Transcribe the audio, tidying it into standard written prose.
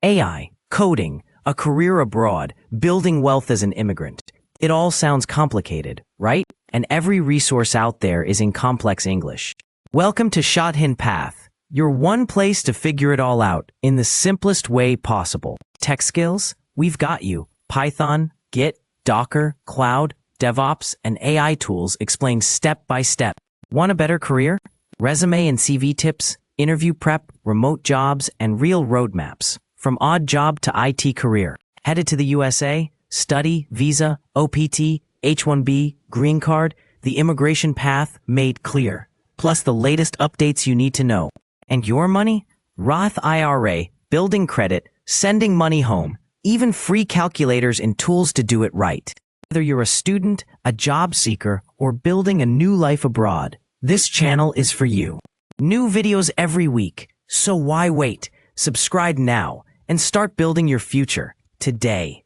AI, coding, a career abroad, building wealth as an immigrant. It all sounds complicated, right? And every resource out there is in complex English. Welcome to ShadhinPath, your one place to figure it all out in the simplest way possible. Tech skills? We've got you. Python, Git, Docker, Cloud, DevOps, and AI tools explained step by step. Want a better career? Resume and CV tips, interview prep, remote jobs, and real roadmaps. From odd job to IT career. Headed to the USA? Study, visa, OPT, H-1B, green card, the immigration path made clear. Plus the latest updates you need to know. And your money? Roth IRA, building credit, sending money home, even free calculators and tools to do it right. Whether you're a student, a job seeker, or building a new life abroad, this channel is for you. New videos every week, so why wait? Subscribe now and start building your future today.